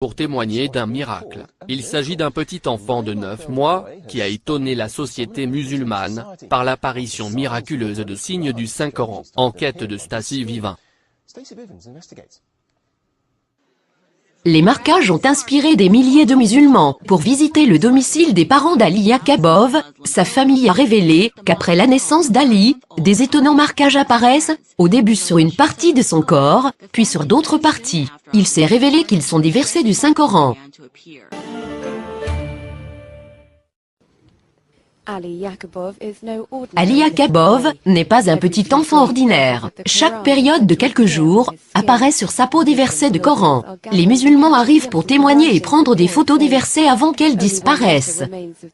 pour témoigner d'un miracle. Il s'agit d'un petit enfant de 9 mois, qui a étonné la société musulmane, par l'apparition miraculeuse de signes du Saint-Coran. Enquête de Stacy Vivin. Les marquages ont inspiré des milliers de musulmans. Pour visiter le domicile des parents d'Ali Yaakobov, sa famille a révélé qu'après la naissance d'Ali, des étonnants marquages apparaissent, au début sur une partie de son corps, puis sur d'autres parties. Il s'est révélé qu'ils sont des versets du Saint-Coran. Ali Yaakobov n'est pas un petit enfant ordinaire. Chaque période de quelques jours, apparaît sur sa peau des versets de Coran. Les musulmans arrivent pour témoigner et prendre des photos des versets avant qu'elles disparaissent.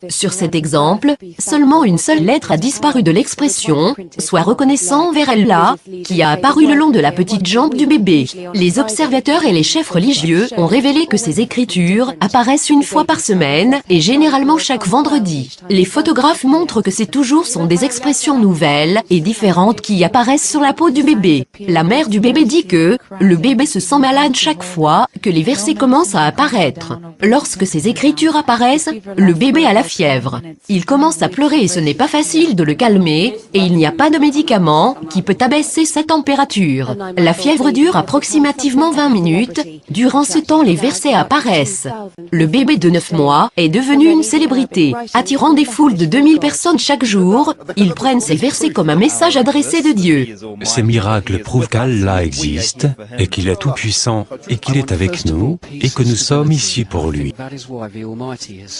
Sur cet exemple, seulement une seule lettre a disparu de l'expression « Sois reconnaissant envers Allah » qui a apparu le long de la petite jambe du bébé. Les observateurs et les chefs religieux ont révélé que ces écritures apparaissent une fois par semaine et généralement chaque vendredi. Les photographes montrent que ces toujours sont des expressions nouvelles et différentes qui apparaissent sur la peau du bébé. La mère du bébé dit que le bébé se sent malade chaque fois que les versets commencent à apparaître. Lorsque ces écritures apparaissent, le bébé a la fièvre. Il commence à pleurer et ce n'est pas facile de le calmer, et il n'y a pas de médicament qui peut abaisser sa température. La fièvre dure approximativement 20 minutes. Durant ce temps, les versets apparaissent. Le bébé de 9 mois est devenu une célébrité, attirant des foules de 2000 personnes chaque jour. Ils prennent ces versets comme un message adressé de Dieu. Ces miracles prouvent qu'Allah existe, et qu'il est tout-puissant, et qu'il est avec nous, et que nous sommes ici pour lui.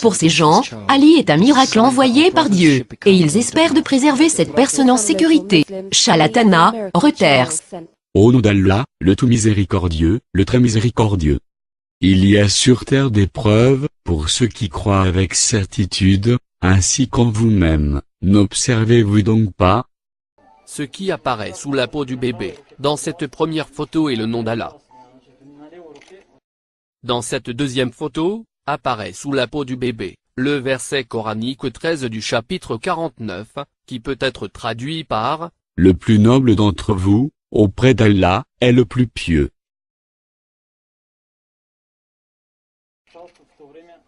Pour ces gens, Ali est un miracle envoyé par Dieu, et ils espèrent de préserver cette personne en sécurité. Shalatana, Reuters. Au nom d'Allah, le tout miséricordieux, le très miséricordieux. Il y a sur terre des preuves, pour ceux qui croient avec certitude, ainsi qu'en vous-même. N'observez-vous donc pas? Ce qui apparaît sous la peau du bébé, dans cette première photo est le nom d'Allah. Dans cette deuxième photo, apparaît sous la peau du bébé, le verset coranique 13 du chapitre 49, qui peut être traduit par « Le plus noble d'entre vous, auprès d'Allah, est le plus pieux. »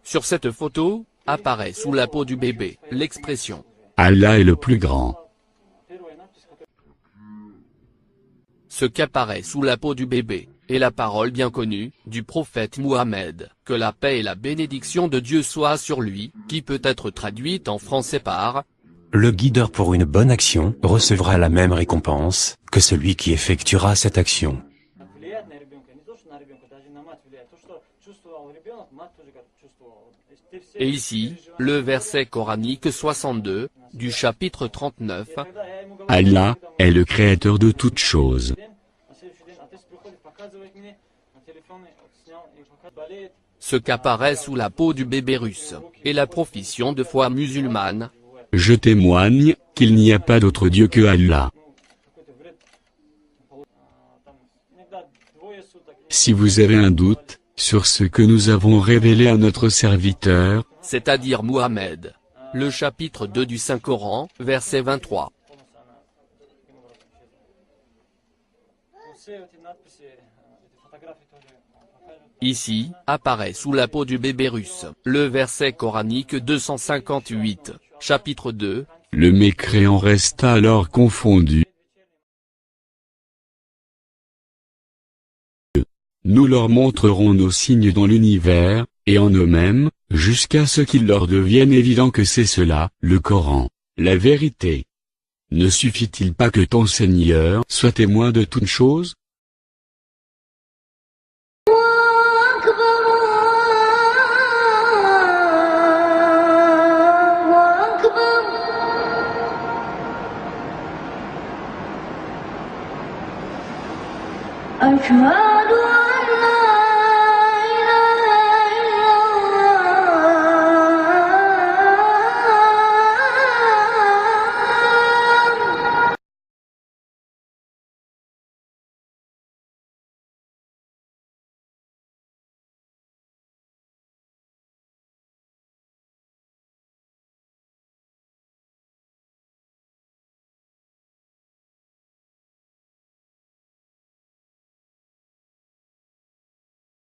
Sur cette photo, apparaît sous la peau du bébé, l'expression « Allah est le plus grand. » Ce qu'apparaît sous la peau du bébé, est la parole bien connue, du prophète Mohammed, que la paix et la bénédiction de Dieu soient sur lui, qui peut être traduite en français par « Le guideur pour une bonne action recevra la même récompense que celui qui effectuera cette action. » Et ici, le verset coranique 62, du chapitre 39. Allah est le créateur de toutes choses. Ce qu'apparaît sous la peau du bébé russe, est la profession de foi musulmane. Je témoigne qu'il n'y a pas d'autre Dieu que Allah. Si vous avez un doute sur ce que nous avons révélé à notre serviteur, c'est-à-dire Mohammed, le chapitre 2 du Saint-Coran, verset 23. Ici, apparaît sous la peau du bébé russe, le verset coranique 258, chapitre 2. Le mécréant resta alors confondu. Nous leur montrerons nos signes dans l'univers, et en eux-mêmes, jusqu'à ce qu'il leur devienne évident que c'est cela, le Coran, la vérité. Ne suffit-il pas que ton Seigneur soit témoin de toutes choses? أكبر